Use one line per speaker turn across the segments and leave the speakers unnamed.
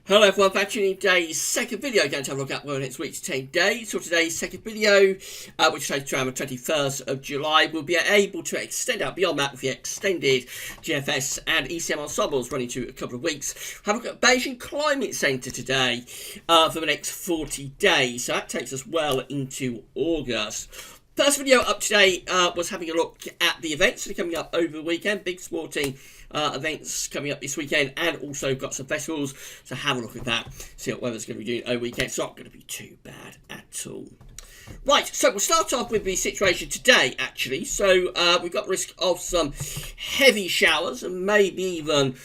Hello everyone, back to today's second video. Going to have a look at well next week's 10 days. So today's second video, which takes around the 21st of July, we'll be able to extend out beyond that with the extended GFS and ECM ensembles running to a couple of weeks. Have a look at Beijing Climate Centre today for the next 40 days. So that takes us well into August. First video up today was having a look at the events that are coming up over the weekend. Big sporting events coming up this weekend, and also got some festivals. So have a look at that. See what weather's going to be doing over the weekend. It's not going to be too bad at all. Right, so we'll start off with the situation today, actually. So we've got risk of some heavy showers and maybe even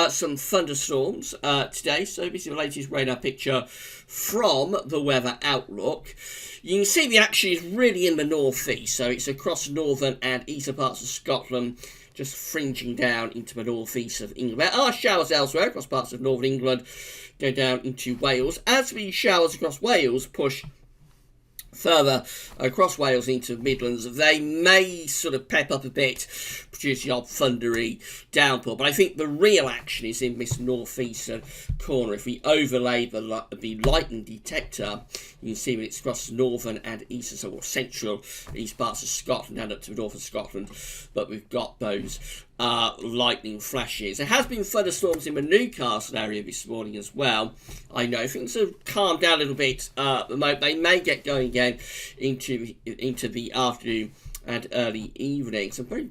some thunderstorms today. So this is the latest radar picture from the Weather Outlook. You can see the action is really in the northeast, so it's across northern and eastern parts of Scotland, just fringing down into the northeast of England. There are showers elsewhere across parts of northern England, go down into Wales. As the showers across Wales push further across Wales into the Midlands, they may sort of pep up a bit, producing odd thundery downpour. But I think the real action is in this northeastern corner. If we overlay the lightning detector, you can see that it's across northern and eastern, so central east parts of Scotland and up to the north of Scotland. But we've got those lightning flashes. There has been thunderstorms in the Newcastle area this morning as well. I know things have calmed down a little bit at the moment. They may get going again into the afternoon and early evening. Some very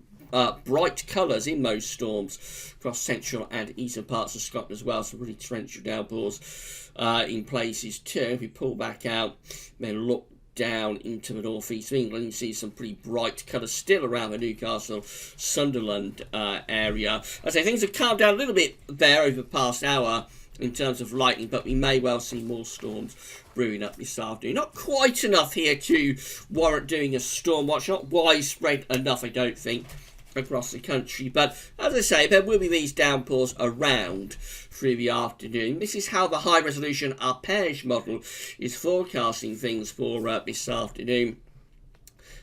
bright colours in those storms across central and eastern parts of Scotland as well. Some really torrential downpours in places too. If we pull back out, then look down into the northeast of England, you see some pretty bright colours still around the Newcastle, Sunderland area. I say things have calmed down a little bit there over the past hour in terms of lightning, but we may well see more storms brewing up this afternoon. Not quite enough here to warrant doing a storm watch, not widespread enough, I don't think, across the country, but as I say, there will be these downpours around through the afternoon. This is how the high resolution arpège model is forecasting things for this afternoon.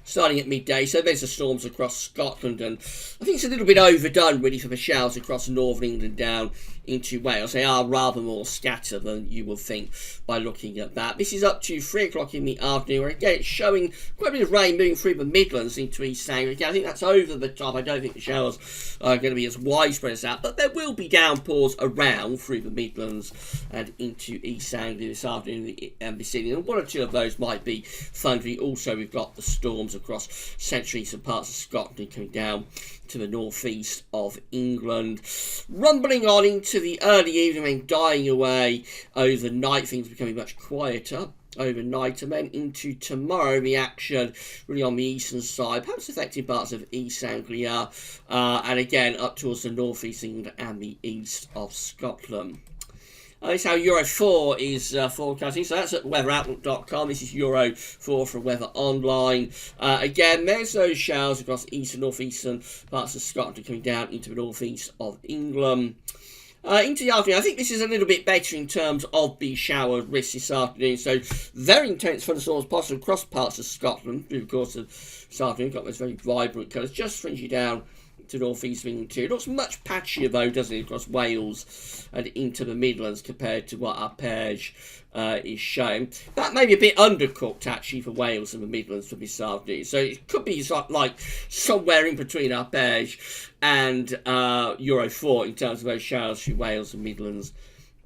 Starting at midday, so there's the storms across Scotland, and I think it's a little bit overdone really for the showers across northern England down into Wales. They are rather more scattered than you will think by looking at that. This is up to 3 o'clock in the afternoon, where again it's showing quite a bit of rain moving through the Midlands into East Anglia. Again, I think that's over the top. I don't think the showers are going to be as widespread as that, but there will be downpours around through the Midlands and into East Anglia this afternoon and this evening, and one or two of those might be thundery. Also, we've got the storms across central eastern parts of Scotland coming down to the northeast of England, rumbling on into the early evening and dying away overnight. Things becoming much quieter overnight, and then into tomorrow the action really on the eastern side, perhaps affecting parts of East Anglia, and again up towards the northeast England and the east of Scotland. This is how Euro 4 is forecasting. So that's at weatheroutlook.com. This is Euro 4 from Weather Online. Again, there's those showers across east and northeastern parts of Scotland coming down into the northeast of England. Into the afternoon, I think this is a little bit better in terms of the shower risk this afternoon. So very intense thunderstorms possible across parts of Scotland through the course of this afternoon. Got those very vibrant colours, just fringing down to northeast of England too. It looks much patchier though, doesn't it, across Wales and into the Midlands compared to what arpège is showing. That may be a bit undercooked actually for Wales and the Midlands for this afternoon. So it could be like somewhere in between arpège and Euro 4 in terms of those showers through Wales and Midlands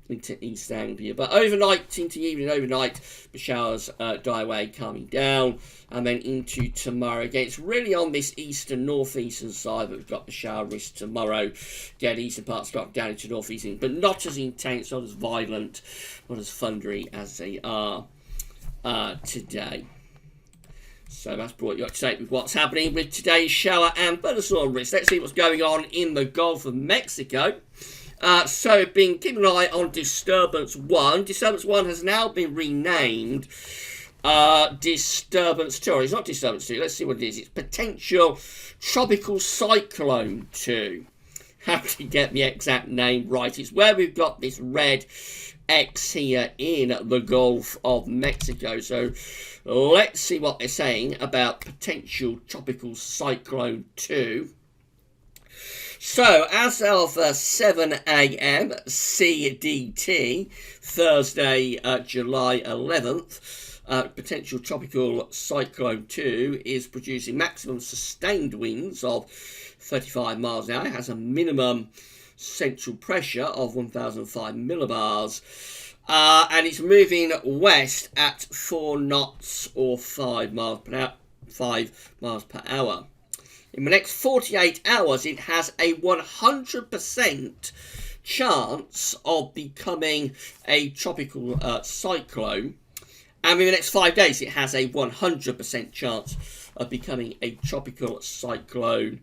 into East Anglia. But overnight, into the evening, overnight, the showers die away, calming down, and then into tomorrow. Again, it's really on this eastern, northeastern side that we've got the shower risk tomorrow. Again, eastern parts got down into northeastern, but not as intense, not as violent, not as thundery as they are today. So that's brought you up to date with what's happening with today's shower and thunderstorm risk. Let's see what's going on in the Gulf of Mexico. So been keeping an eye on Disturbance 1. Disturbance 1 has now been renamed Disturbance 2. Or it's not Disturbance 2. Let's see what it is. It's Potential Tropical Cyclone 2. Have to get the exact name right. It's where we've got this red X here in the Gulf of Mexico. So let's see what they're saying about Potential Tropical Cyclone 2. So, as of 7 a.m. CDT, Thursday, July 11th, potential tropical cyclone 2 is producing maximum sustained winds of 35 miles an hour. It has a minimum central pressure of 1,005 millibars. And it's moving west at 4 knots or 5 miles per hour. In the next 48 hours, it has a 100% chance of becoming a tropical cyclone. And in the next 5 days, it has a 100% chance of becoming a tropical cyclone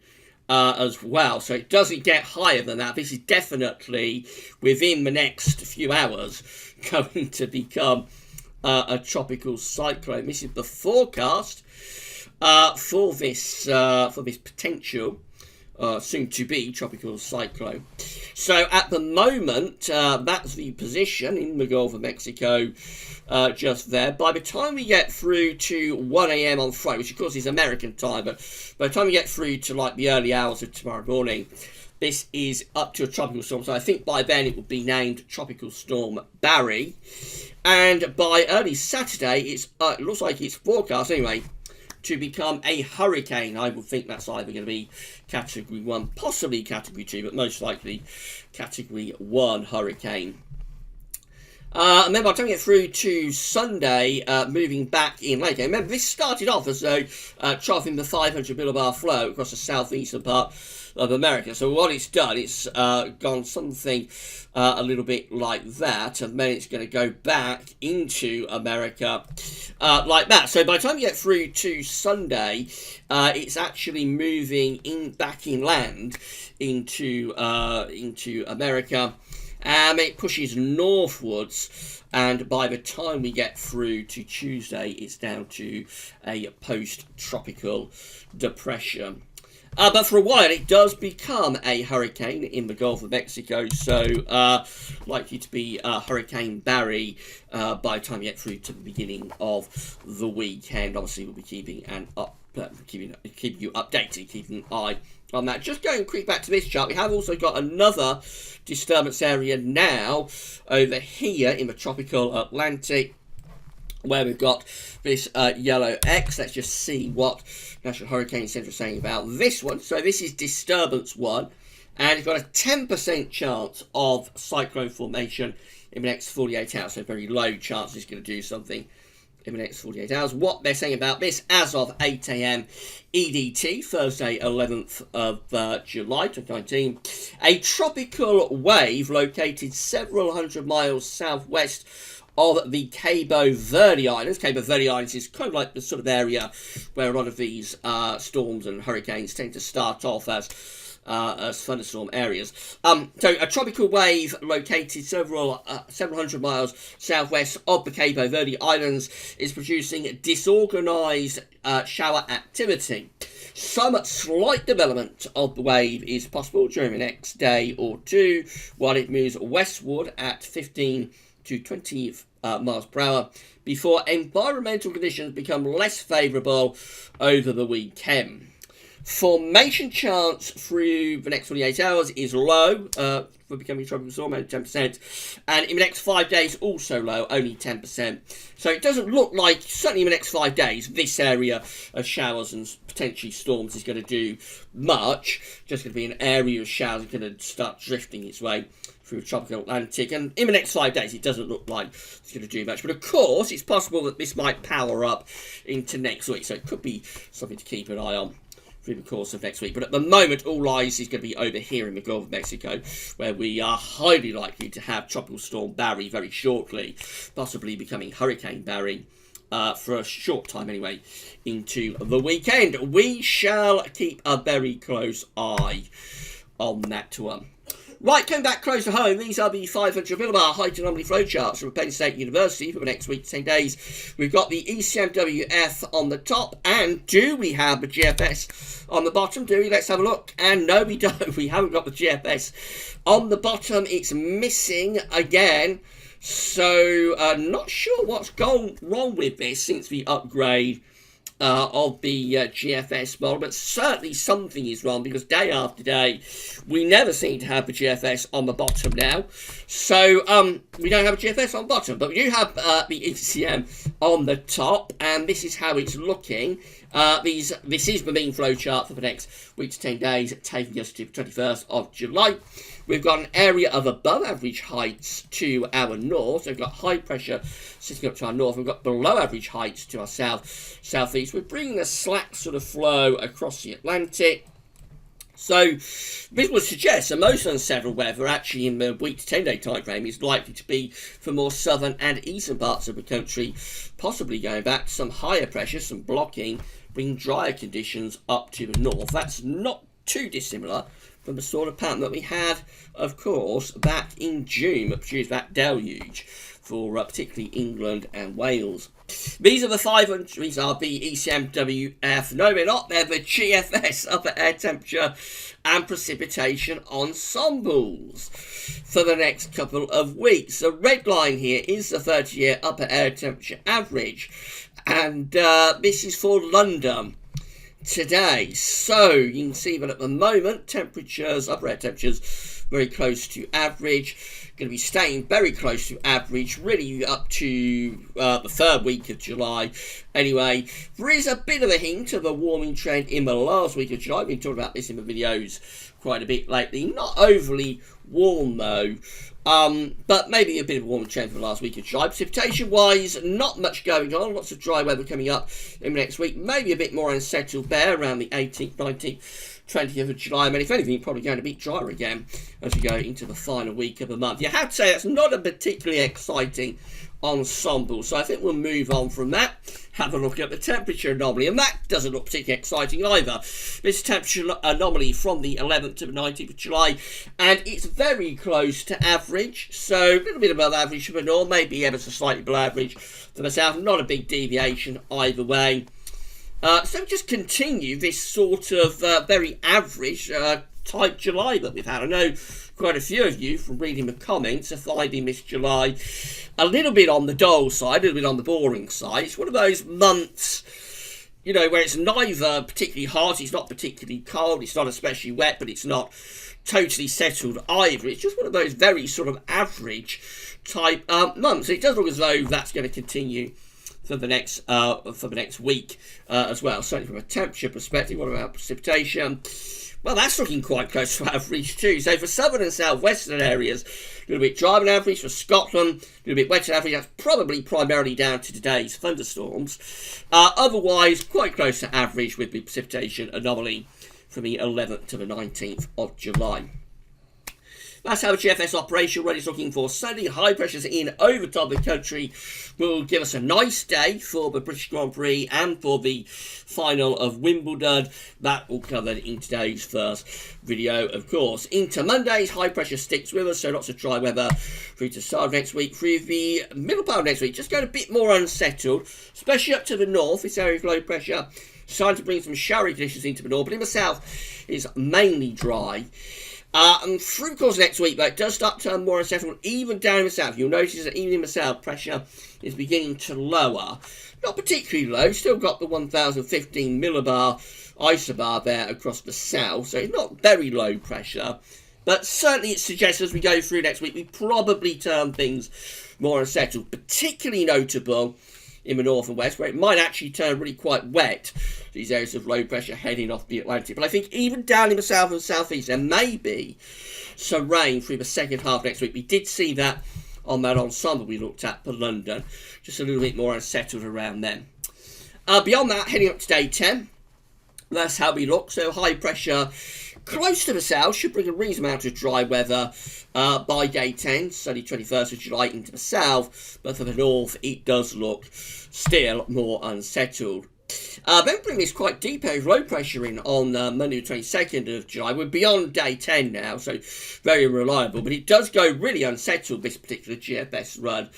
as well. So it doesn't get higher than that. This is definitely, within the next few hours, going to become a tropical cyclone. This is the forecast for this potential soon-to-be tropical cyclone. So at the moment, that's the position in the Gulf of Mexico just there. By the time we get through to 1 a.m. on Friday, which of course is American time, but by the time we get through to like the early hours of tomorrow morning, this is up to a tropical storm. So I think by then it will be named Tropical Storm Barry. And by early Saturday, it looks like it's forecast anyway to become a hurricane. I would think that's either going to be Category 1, possibly Category 2, but most likely Category 1 hurricane. And then by the time we get through to Sunday, moving back in later. Remember, this started off as though troughing the 500 millibar flow across the southeastern part of America. So what it's done, it's gone something a little bit like that, and then it's going to go back into America like that. So by the time you get through to Sunday, it's actually moving back inland into America. It pushes northwards, and by the time we get through to Tuesday, it's down to a post-tropical depression. But for a while, it does become a hurricane in the Gulf of Mexico, so likely to be Hurricane Barry by the time you get through to the beginning of the weekend. Obviously, we'll be keeping you updated, keeping an eye on that. Just going quick back to this chart, we have also got another disturbance area now over here in the tropical Atlantic, where we've got this yellow X. Let's just see what National Hurricane Center is saying about this one. So this is disturbance 1, and it's got a 10% chance of cyclone formation in the next 48 hours. So very low chance it's going to do something in the next 48 hours. What they're saying about this, as of 8 a.m. EDT, Thursday 11th of July 2019, a tropical wave located several hundred miles southwest of the Cabo Verde Islands. Cabo Verde Islands is kind of like the sort of area where a lot of these storms and hurricanes tend to start off as thunderstorm areas. So a tropical wave located several hundred miles southwest of the Cabo Verde Islands is producing disorganized shower activity. Some slight development of the wave is possible during the next day or two while it moves westward at 15 to 20 miles per hour before environmental conditions become less favourable over the weekend. Formation chance through the next 48 hours is low for becoming a tropical storm, only 10%. And in the next 5 days, also low, only 10%. So it doesn't look like, certainly in the next 5 days, this area of showers and potentially storms is going to do much. Just going to be an area of showers that's going to start drifting its way through the tropical Atlantic, and in the next 5 days it doesn't look like it's going to do much. But of course, it's possible that this might power up into next week, so it could be something to keep an eye on through the course of next week. But at the moment, all eyes is going to be over here in the Gulf of Mexico, where we are highly likely to have Tropical Storm Barry very shortly, possibly becoming Hurricane Barry for a short time anyway, into the weekend. We shall keep a very close eye on that one. Right, coming back close to home, these are the 500 millibar height anomaly flow charts from Penn State University for the next week, 10 days. We've got the ECMWF on the top, and do we have the GFS on the bottom? Do we? Let's have a look. And no, we don't. We haven't got the GFS on the bottom. It's missing again. So, not sure what's gone wrong with this since the upgrade of the GFS model, but certainly something is wrong, because day after day we never seem to have the GFS on the bottom now. So we don't have a GFS on the bottom, but we do have the ECM on the top, and this is how it's looking. This is the mean flow chart for the next week to 10 days, taking us to the 21st of July. We've got an area of above average heights to our north. So we've got high pressure sitting up to our north. We've got below average heights to our southeast. We're bringing a slack sort of flow across the Atlantic. So this would suggest that most unsettled weather actually in the week to 10 day time frame is likely to be for more southern and eastern parts of the country, possibly going back to some higher pressure, some blocking, bringing drier conditions up to the north. That's not too dissimilar from the sort of pattern that we had, of course, back in June, that produced that deluge for particularly England and Wales. These are the 500, these are the ECMWF, no they're not, they're the GFS, upper air temperature and precipitation ensembles for the next couple of weeks. The red line here is the 30-year upper air temperature average, and this is for London today. So you can see that at the moment temperatures, upper air temperatures, very close to average, going to be staying very close to average really up to the third week of July. Anyway, there is a bit of a hint of a warming trend in the last week of July. We've been talking about this in the videos quite a bit lately. Not overly warm though, but maybe a bit of a warming trend for the last week of July. Precipitation wise, not much going on. Lots of dry weather coming up in the next week. Maybe a bit more unsettled there around the 18th, 19th, 20th of July. I mean, if anything, probably going to be drier again as we go into the final week of the month. You have to say that's not a particularly exciting ensemble, so I think we'll move on from that. Have a look at the temperature anomaly, and that doesn't look particularly exciting either. This temperature anomaly from the 11th to the 19th of July, and it's very close to average, so a little bit above average for the north, maybe ever so slightly below average for the south. Not a big deviation either way. So just continue this sort of very average type July that we've had. I know quite a few of you from reading the comments are finding this July a little bit on the dull side, a little bit on the boring side. It's one of those months, you know, where it's neither particularly hot, it's not particularly cold, it's not especially wet, but it's not totally settled either. It's just one of those very sort of average type months. It does look as though that's going to continue for the next week as well. Certainly from a temperature perspective. What about precipitation? Well, that's looking quite close to average too. So for southern and southwestern areas, a little bit drier than average. For Scotland, a little bit wetter than average. That's probably primarily down to today's thunderstorms. Otherwise, quite close to average with the precipitation anomaly from the 11th to the 19th of July. That's how the GFS operation is looking for Sunday. High pressures in over top of the country will give us a nice day for the British Grand Prix and for the final of Wimbledon. That will cover in today's first video, of course. Into Mondays, high pressure sticks with us, so lots of dry weather through to the start of next week. Through the middle part of next week, just going a bit more unsettled, especially up to the north. This area of low pressure starting to bring some showery conditions into the north, but in the south it's mainly dry. And through the course of next week, though, it does start to turn more unsettled, even down in the south. You'll notice that even in the south, pressure is beginning to lower. Not particularly low, still got the 1015 millibar isobar there across the south, so it's not very low pressure. But certainly it suggests as we go through next week, we probably turn things more unsettled, particularly notable in the north and west, where it might actually turn really quite wet, these areas of low pressure heading off the Atlantic. But I think even down in the south and southeast, there may be some rain through the second half next week. We did see that on that ensemble we looked at for London, just a little bit more unsettled around then. Beyond that, heading up to day 10, that's how we look. So high pressure close to the south should bring a reasonable amount of dry weather by day 10, Sunday 21st of July into the south, but for the north it does look still more unsettled. Then bring this quite deep area of low pressure in on Monday the 22nd of July. We're beyond day 10 now, so very unreliable, but it does go really unsettled, this particular GFS run,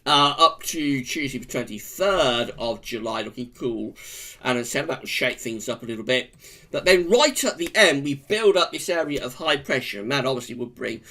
up to Tuesday the 23rd of July, looking cool and unsettled. That will shake things up a little bit. But then right at the end, we build up this area of high pressure, and that obviously will bring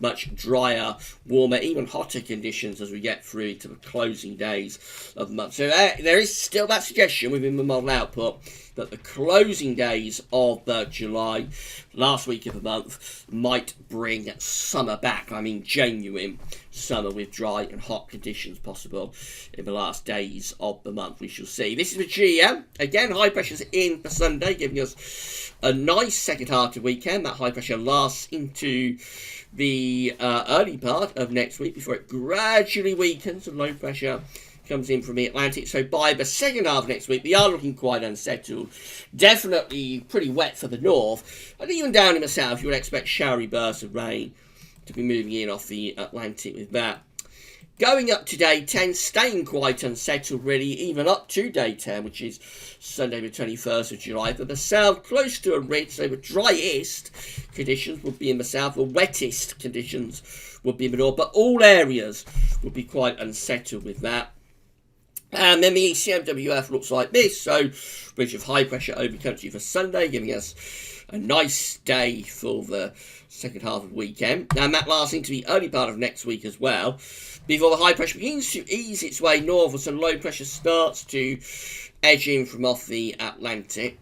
much drier, warmer, even hotter conditions as we get through to the closing days of the month. So there is still that suggestion within the model output that the closing days of July, last week of the month, might bring summer back. I mean genuine summer with dry and hot conditions possible in the last days of the month. We shall see. This is the GM. Again, high pressure's in for Sunday, giving us a nice second half of the weekend. That high pressure lasts into the early part of next week before it gradually weakens and low pressure comes in from the Atlantic. So by the second half of next week, we are looking quite unsettled. Definitely pretty wet for the north. And even down in the south, you would expect showery bursts of rain to be moving in off the Atlantic with that. Going up to day 10, staying quite unsettled really, even up to day 10, which is Sunday the 21st of July. But the south, close to a ridge, so the driest conditions would be in the south, the wettest conditions would be in the north, but all areas would be quite unsettled with that. And then the ECMWF looks like this, so ridge of high pressure over country for Sunday, giving us a nice day for the second half of the weekend. And that lasts into the early part of next week as well, before the high pressure begins to ease its way northwards and low pressure starts to edge in from off the Atlantic.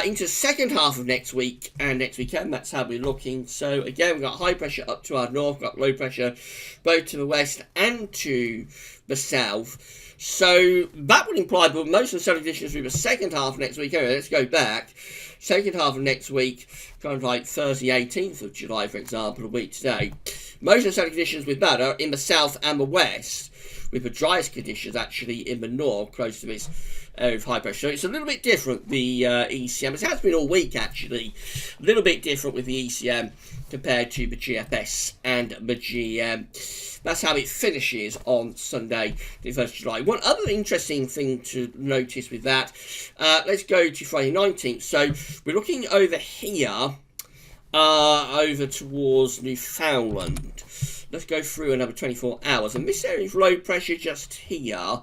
Into the second half of next week and next weekend, that's how we're looking. So again, we've got high pressure up to our north, we've got low pressure both to the west and to the south. So that would imply that most of the sunny conditions through the second half of next week. Anyway, let's go back. Second half of next week, kind of like Thursday 18th of July, for example, a week today. Most of the sunny conditions with that are in the south and the west, with the driest conditions actually in the north, close to this area of high pressure. So it's a little bit different, the ECM. It has been all week, actually. A little bit different with the ECM compared to the GFS and the GM. That's how it finishes on Sunday, the 1st of July. One other interesting thing to notice with that, let's go to Friday 19th. So we're looking over here, over towards Newfoundland. Let's go through another 24 hours. And this area of low pressure just here.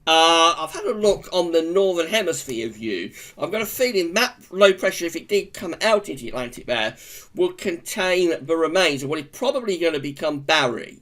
I've had a look on the Northern Hemisphere view. I've got a feeling that low pressure, if it did come out into the Atlantic there, will contain the remains of what is probably going to become Barry.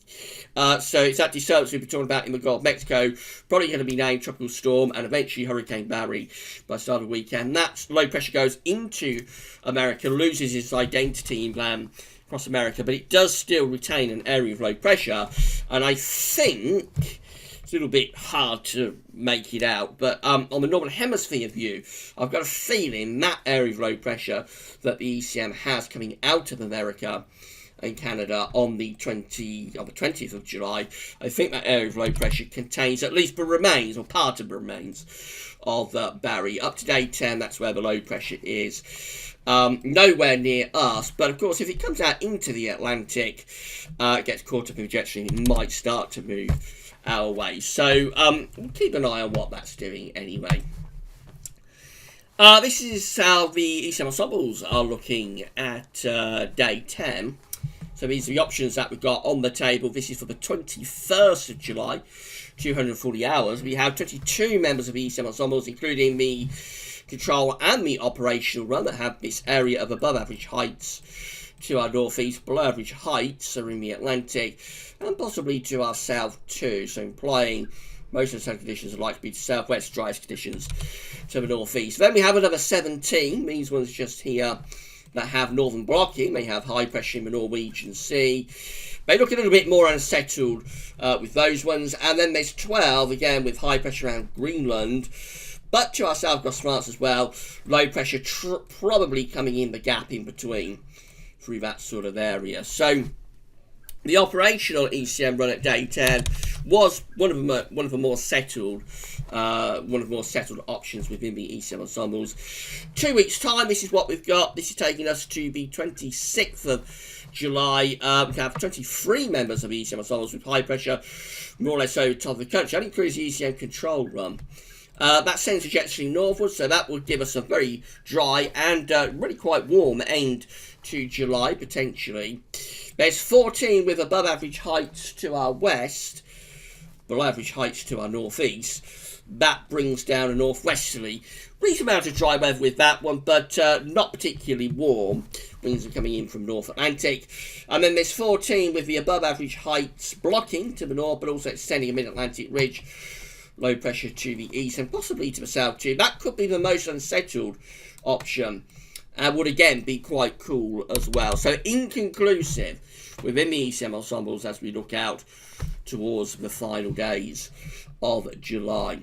So it's that disturbance we've been talking about in the Gulf of Mexico, probably going to be named Tropical Storm and eventually Hurricane Barry by the start of the weekend. That low pressure goes into America, loses its identity in across America, but it does still retain an area of low pressure, and I think it's a little bit hard to make it out, but on the Northern Hemisphere view, I've got a feeling that area of low pressure that the ECM has coming out of America and Canada on the 20th of July, I think that area of low pressure contains at least the remains, or part of the remains, of Barry. Up to day 10, that's where the low pressure is. Nowhere near us, but of course if it comes out into the Atlantic, it gets caught up in the jet stream, it might start to move our way. So we'll keep an eye on what that's doing anyway. This is how the ECM ensembles are looking at day 10. So these are the options that we've got on the table. This is for the 21st of July, 240 hours. We have 22 members of the ECM ensembles, including the control and the operational run, that have this area of above average heights to our northeast, below average heights are in the Atlantic, and possibly to our south too, so implying most of the sun conditions are likely to be to southwest, driest conditions to the northeast. Then we have another 17, these ones just here, that have northern blocking. They have high pressure in the Norwegian Sea. They look a little bit more unsettled with those ones. And then there's 12, again, with high pressure around Greenland. But to our south across France as well, low pressure probably coming in the gap in between through that sort of area. So the operational ECM run at day 10 was one of the more settled options within the ECM ensembles. 2 weeks time, this is what we've got. This is taking us to the 26th of July. We have 23 members of ECM ensembles with high pressure, more or less over the top of the country. That includes the ECM control run. That sends the jet stream northwards, so that will give us a very dry and really quite warm end to July, potentially. There's 14 with above average heights to our west, below average heights to our northeast. That brings down a northwesterly. Reasonable amount of dry weather with that one, but not particularly warm. Winds are coming in from North Atlantic. And then there's 14 with the above average heights blocking to the north, but also extending a mid-Atlantic ridge. low pressure to the east and possibly to the south too. That could be the most unsettled option and would again be quite cool as well. So inconclusive within the ECM ensembles as we look out towards the final days of July.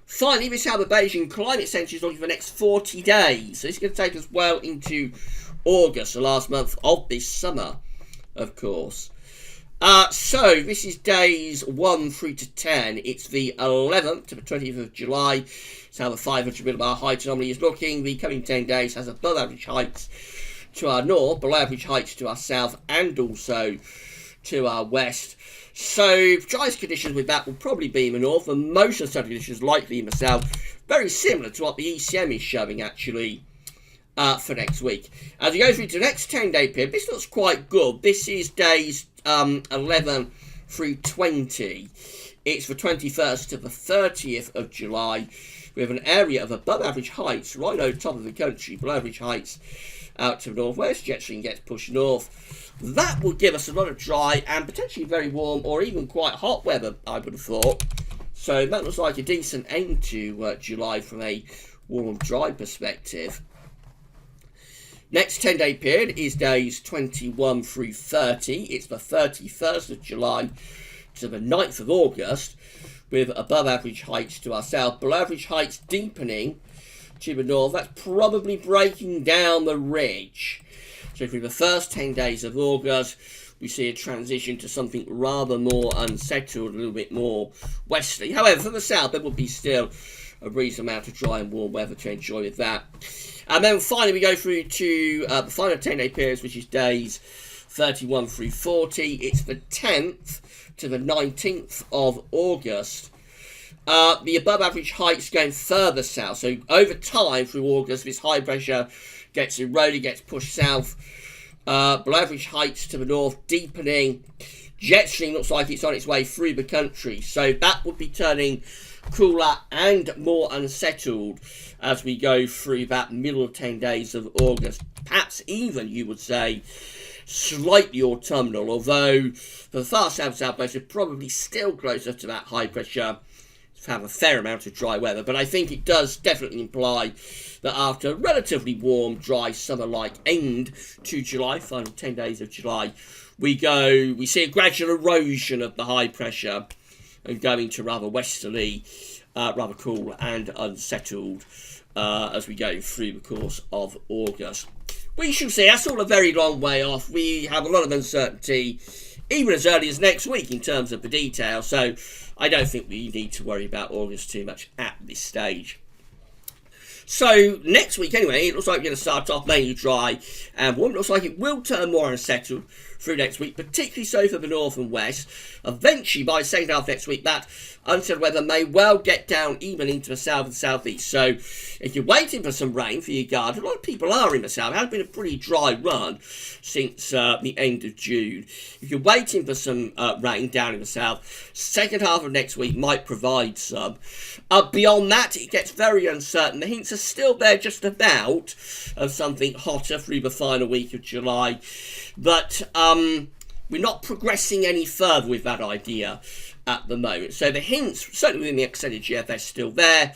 Finally, this is how the Beijing Climate Centre is looking for the next 40 days. So it's going to take us well into August, the last month of this summer, of course. So this is days 1 through to 10. It's the 11th to the 20th of July. So how the 500 millibar height anomaly is looking. The coming 10 days has above average heights to our north, below average heights to our south, and also to our west. So driest conditions with that will probably be in the north, and most of the conditions likely in the south. Very similar to what the ECM is showing actually for next week. As we go through to the next 10-day period, this looks quite good. This is days 11 through 20. It's the 21st to the 30th of July, with an area of above average heights right over top of the country, below average heights out to the northwest. Jet stream gets pushed north. That will give us a lot of dry and potentially very warm or even quite hot weather, I would have thought. So that looks like a decent end to July from a warm and dry perspective. Next 10-day period is days 21 through 30. It's the 31st of July to the 9th of August, with above average heights to our south, below average heights deepening to the north. That's probably breaking down the ridge. So through the first 10 days of August, we see a transition to something rather more unsettled, a little bit more westerly. However, for the south, there will be still a reasonable amount of dry and warm weather to enjoy with that. And then finally, we go through to the final 10-day periods, which is days 31 through 40. It's the 10th to the 19th of August. The above average heights going further south. So over time through August, this high pressure gets eroded, gets pushed south. Below average heights to the north, deepening. Jet stream looks like it's on its way through the country. So that would be turning cooler and more unsettled as we go through that middle 10 days of August. Perhaps even, you would say, slightly autumnal, although for the far southwest, we're probably still closer to that high pressure to have a fair amount of dry weather. But I think it does definitely imply that after a relatively warm, dry, summer-like end to July, final 10 days of July, we see a gradual erosion of the high pressure and going to rather westerly, rather cool and unsettled as we go through the course of August. We shall see. That's all a very long way off. We have a lot of uncertainty, even as early as next week in terms of the detail. So I don't think we need to worry about August too much at this stage. So next week anyway, it looks like we're going to start off mainly dry and warm. It looks like it will turn more unsettled through next week, particularly so for the north and west. Eventually, by the second half next week, that unsettled weather may well get down even into the south and southeast. So if you're waiting for some rain for your garden, a lot of people are in the south. It has been a pretty dry run since the end of June. If you're waiting for some rain down in the south, second half of next week might provide some. Beyond that, it gets very uncertain. The hints are still there just about of something hotter through the final week of July. But we're not progressing any further with that idea at the moment. So the hints, certainly within the extended GFS, still there.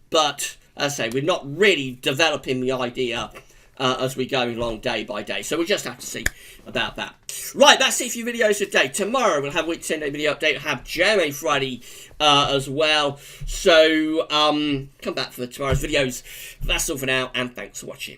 But, as I say, we're not really developing the idea as we're going along day by day. So we'll just have to see about that. Right, that's it for your videos today. Tomorrow we'll have a week 10-day video update. We'll have JMA Friday as well. So come back for tomorrow's videos. That's all for now, and thanks for watching.